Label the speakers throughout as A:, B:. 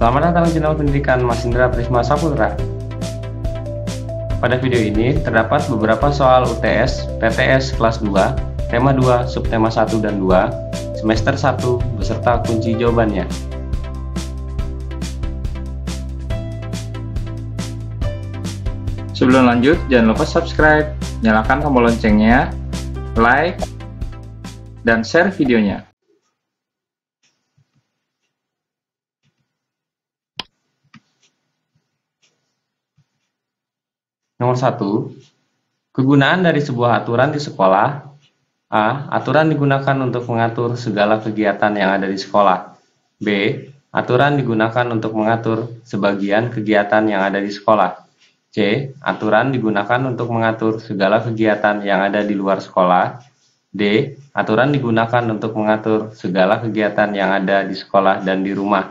A: Selamat datang di channel pendidikan Mas Indra Prisma Saputra. Pada video ini terdapat beberapa soal UTS PTS kelas 2, tema 2, subtema 1 dan 2, semester 1 beserta kunci jawabannya. Sebelum lanjut, jangan lupa subscribe, nyalakan tombol loncengnya, like, dan share videonya. Nomor 1. Kegunaan dari sebuah aturan di sekolah. A. Aturan digunakan untuk mengatur segala kegiatan yang ada di sekolah. B. Aturan digunakan untuk mengatur sebagian kegiatan yang ada di sekolah. C. Aturan digunakan untuk mengatur segala kegiatan yang ada di luar sekolah. D. Aturan digunakan untuk mengatur segala kegiatan yang ada di sekolah dan di rumah.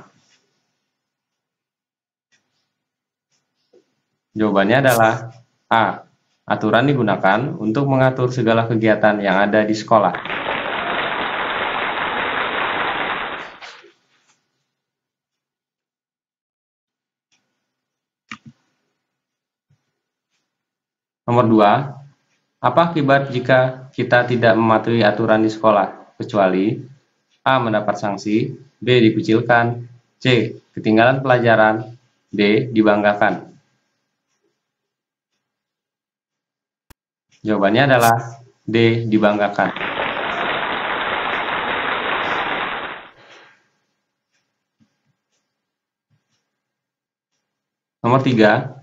A: Jawabannya adalah A. Aturan digunakan untuk mengatur segala kegiatan yang ada di sekolah. Nomor 2. Apa akibat jika kita tidak mematuhi aturan di sekolah, kecuali A. Mendapat sanksi, B. Dikucilkan, C. Ketinggalan pelajaran, D. Dibanggakan. Jawabannya adalah D. Dibanggakan. Nomor 3.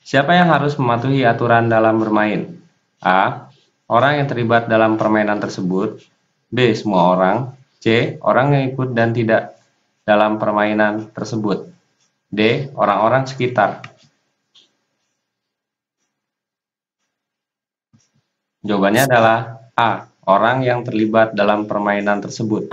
A: Siapa yang harus mematuhi aturan dalam bermain? A. Orang yang terlibat dalam permainan tersebut. B. Semua orang. C. Orang yang ikut dan tidak dalam permainan tersebut. D. Orang-orang sekitar. Jawabannya adalah A. Orang yang terlibat dalam permainan tersebut.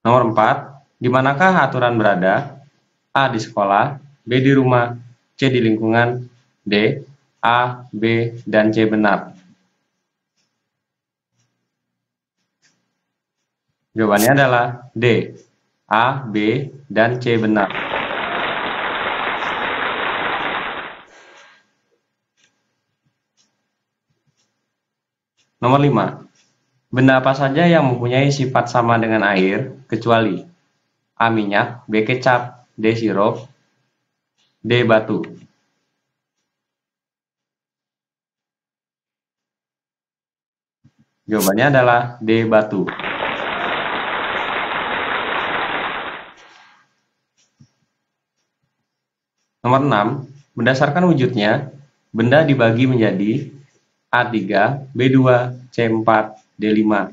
A: Nomor 4. Di manakah aturan berada? A. Di sekolah, B. Di rumah, C. Di lingkungan, D. A, B, dan C benar. Jawabannya adalah D. A, B, dan C benar. Nomor 5. Benda apa saja yang mempunyai sifat sama dengan air, kecuali A. Minyak, B. Kecap, D. Sirup, D. Batu. Jawabannya adalah D. Batu. Nomor 6. Berdasarkan wujudnya, benda dibagi menjadi A3, B2, C4, D5.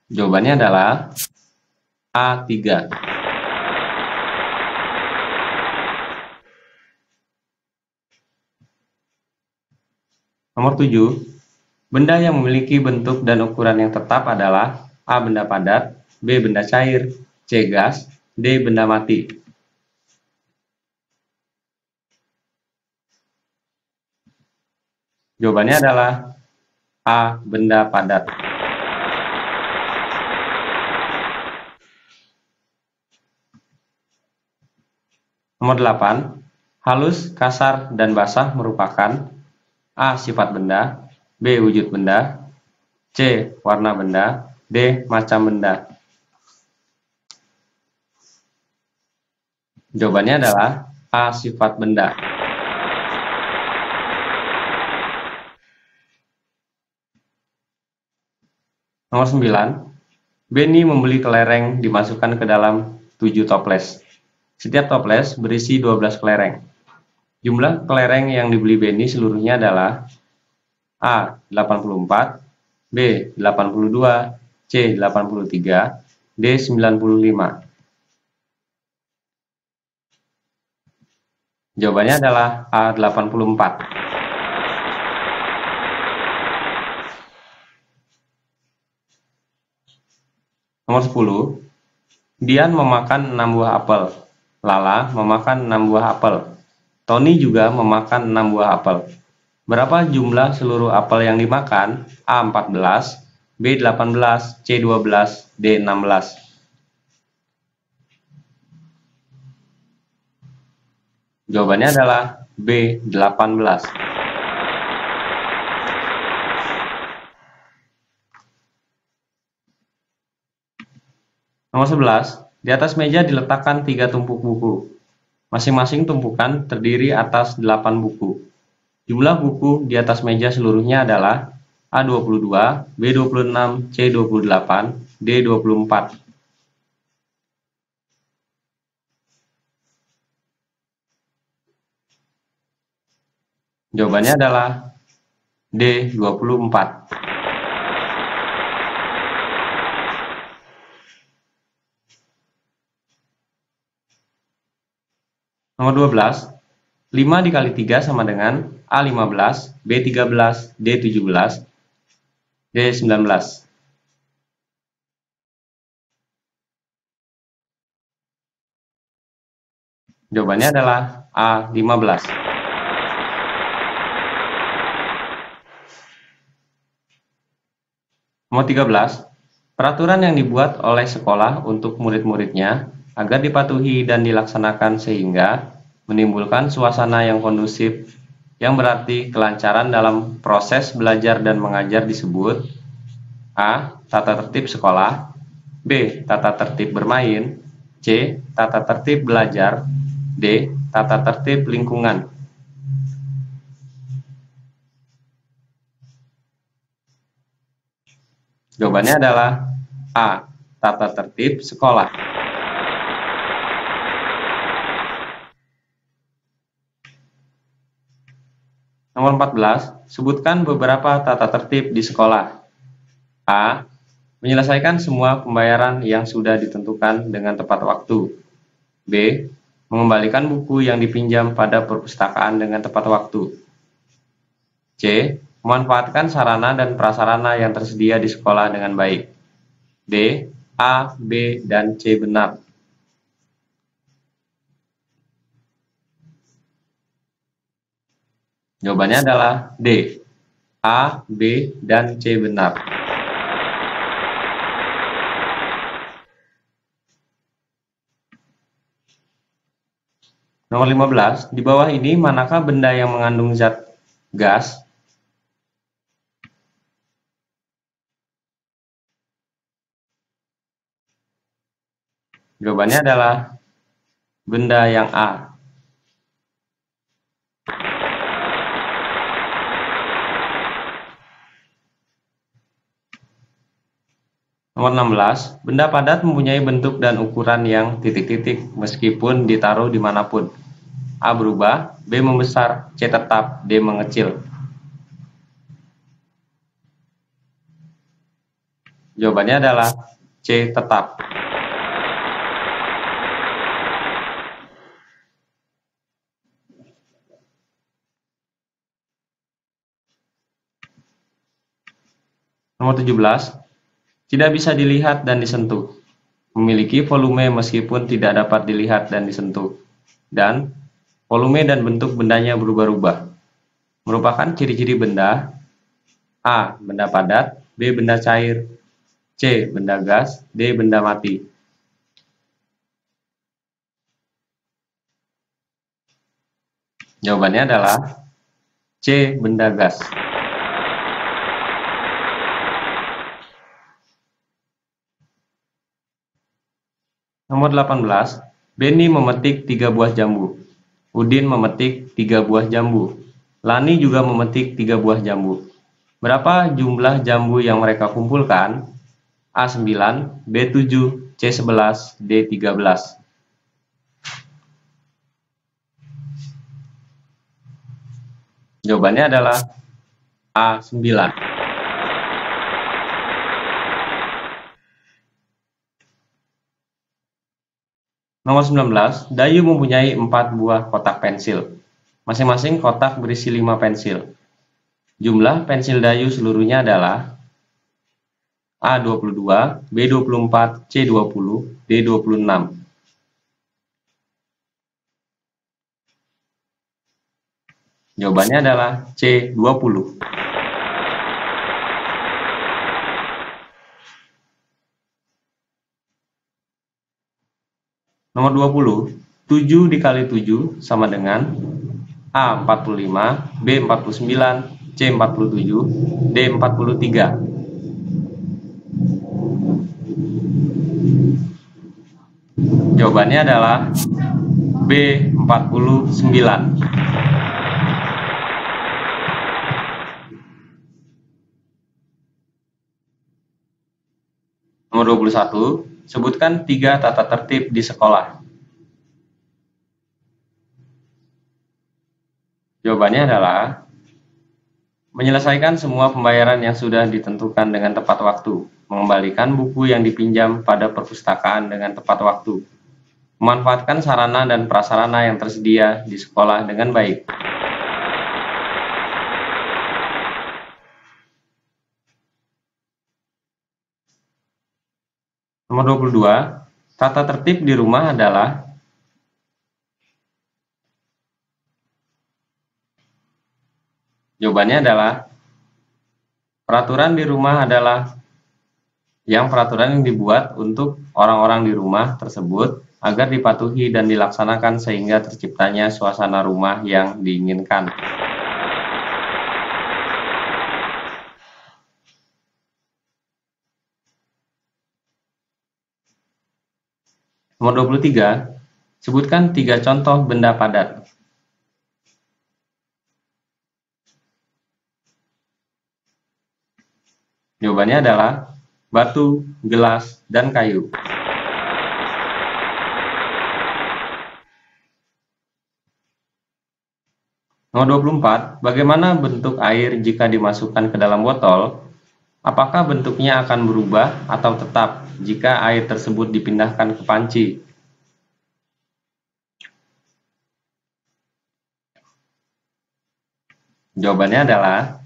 A: Jawabannya adalah A3. Nomor 7. Benda yang memiliki bentuk dan ukuran yang tetap adalah A. Benda padat, B. Benda cair, C. Gas, D. Benda mati. Jawabannya adalah A. Benda padat. Nomor 8. Halus, kasar, dan basah merupakan A. Sifat benda, B. Wujud benda, C. Warna benda, D. Macam benda. Jawabannya adalah A. Sifat benda. Nomor 9. Benny membeli kelereng dimasukkan ke dalam 7 toples. Setiap toples berisi 12 kelereng. Jumlah kelereng yang dibeli Benny seluruhnya adalah A. 84, B. 82, C. 83, D. 95. Jawabannya adalah A. 84. Nomor 10. Dian memakan 6 buah apel. Lala memakan 6 buah apel. Tony juga memakan 6 buah apel. Berapa jumlah seluruh apel yang dimakan? A. 14, B. 18, C. 12, D. 16. Jawabannya adalah B. 18. Nomor 11. Di atas meja diletakkan 3 tumpuk buku. Masing-masing tumpukan terdiri atas 8 buku. Jumlah buku di atas meja seluruhnya adalah A22, B26, C28, D24. Jawabannya adalah D24. Nomor 12. 5 dikali 3 sama dengan A15, B13, D17, D19. Jawabannya adalah A15. Nomor 13. Peraturan yang dibuat oleh sekolah untuk murid-muridnya agar dipatuhi dan dilaksanakan sehingga menimbulkan suasana yang kondusif, yang berarti kelancaran dalam proses belajar dan mengajar disebut A. Tata tertib sekolah, B. Tata tertib bermain, C. Tata tertib belajar, D. Tata tertib lingkungan. Jawabannya adalah A. Tata tertib sekolah. Nomor 14. Sebutkan beberapa tata tertib di sekolah. A. Menyelesaikan semua pembayaran yang sudah ditentukan dengan tepat waktu. B. Mengembalikan buku yang dipinjam pada perpustakaan dengan tepat waktu. C. Memanfaatkan sarana dan prasarana yang tersedia di sekolah dengan baik. D. A, B, dan C benar. Jawabannya adalah D. A, B, dan C benar. Nomor 15. Di bawah ini manakah benda yang mengandung zat gas? Jawabannya adalah benda yang A. Nomor 16. Benda padat mempunyai bentuk dan ukuran yang titik-titik meskipun ditaruh dimanapun. A berubah, B membesar, C tetap, D mengecil. Jawabannya adalah C tetap. Nomor 17. Tidak bisa dilihat dan disentuh. Memiliki volume meskipun tidak dapat dilihat dan disentuh. Dan volume dan bentuk bendanya berubah-ubah. Merupakan ciri-ciri benda. A. Benda padat, B. Benda cair, C. Benda gas, D. Benda mati. Jawabannya adalah C. Benda gas. Nomor 18. Benny memetik 3 buah jambu. Udin memetik 3 buah jambu. Lani juga memetik 3 buah jambu. Berapa jumlah jambu yang mereka kumpulkan? A9, B7, C11, D13. Jawabannya adalah A9. Nomor 19. Dayu mempunyai 4 buah kotak pensil. Masing-masing kotak berisi 5 pensil. Jumlah pensil Dayu seluruhnya adalah A22, B24, C20, D26. Jawabannya adalah C. 20. Nomor 20, 7 dikali 7 sama dengan A. 45, B. 49, C. 47, D. 43. Jawabannya adalah B. 49. Nomor 21, sebutkan 3 tata tertib di sekolah. Jawabannya adalah menyelesaikan semua pembayaran yang sudah ditentukan dengan tepat waktu, mengembalikan buku yang dipinjam pada perpustakaan dengan tepat waktu, memanfaatkan sarana dan prasarana yang tersedia di sekolah dengan baik. Nomor 22, tata tertib di rumah adalah jawabannya adalah peraturan di rumah adalah peraturan yang dibuat untuk orang-orang di rumah tersebut agar dipatuhi dan dilaksanakan sehingga terciptanya suasana rumah yang diinginkan. Nomor 23, sebutkan 3 contoh benda padat. Jawabannya adalah batu, gelas, dan kayu. Nomor 24, bagaimana bentuk air jika dimasukkan ke dalam botol? Apakah bentuknya akan berubah atau tetap jika air tersebut dipindahkan ke panci? Jawabannya adalah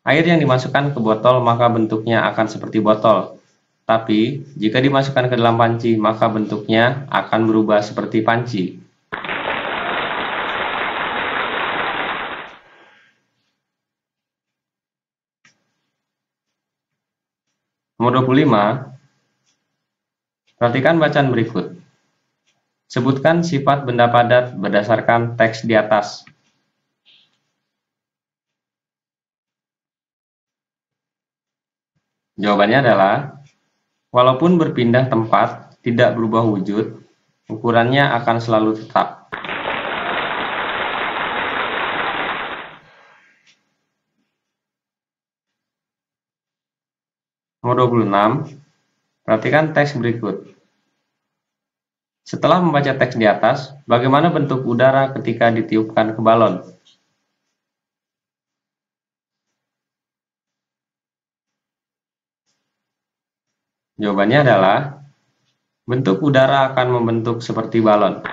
A: air yang dimasukkan ke botol maka bentuknya akan seperti botol. Tapi jika dimasukkan ke dalam panci maka bentuknya akan berubah seperti panci. Nomor 25, perhatikan bacaan berikut. Sebutkan sifat benda padat berdasarkan teks di atas. Jawabannya adalah, walaupun berpindah tempat, tidak berubah wujud, ukurannya akan selalu tetap. Nomor 26, perhatikan teks berikut. Setelah membaca teks di atas, bagaimana bentuk udara ketika ditiupkan ke balon? Jawabannya adalah, bentuk udara akan membentuk seperti balon.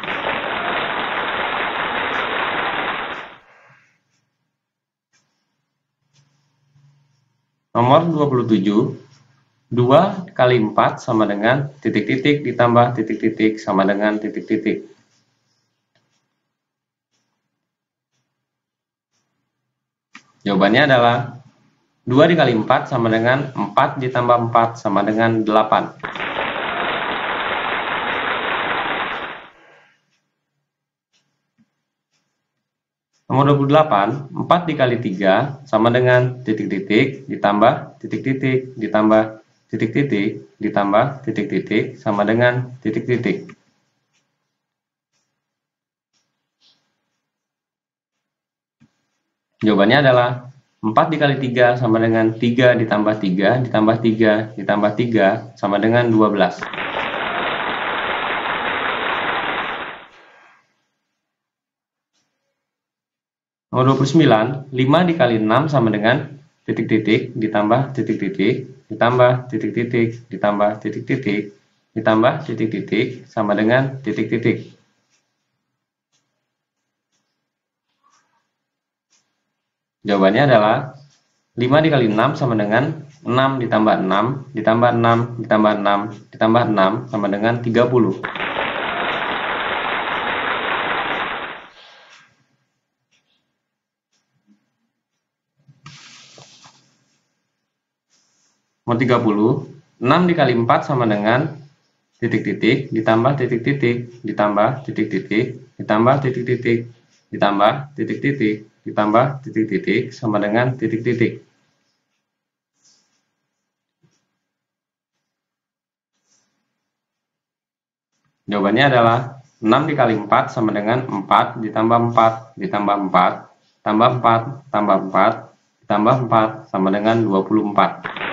A: Nomor 27, 2 kali 4 sama dengan titik-titik ditambah titik-titik sama dengan titik-titik. Jawabannya adalah 2 dikali 4 sama dengan 4 ditambah 4 sama dengan 8. Nomor 28, 4 dikali 3 sama dengan titik-titik ditambah titik-titik ditambah titik-titik ditambah titik-titik sama dengan titik-titik. Jawabannya adalah 4 dikali 3 sama dengan 3 ditambah 3 ditambah 3 ditambah 3 sama dengan 12. Nomor 29, 5 dikali 6 sama dengan titik-titik ditambah titik-titik ditambah titik-titik ditambah titik-titik ditambah titik-titik sama dengan titik-titik. Jawabannya adalah 5 dikali 6 sama dengan 6 ditambah 6 ditambah 6 ditambah 6 ditambah 6 sama dengan 30. mau 30. 6 dikali 4 sama dengan titik-titik ditambah titik-titik ditambah titik-titik ditambah titik-titik ditambah titik-titik ditambah titik-titik sama dengan titik-titik. Jawabannya adalah 6 dikali 4 sama dengan 4 ditambah 4 ditambah 4 tambah 4 tambah 4 ditambah 4 sama dengan 24.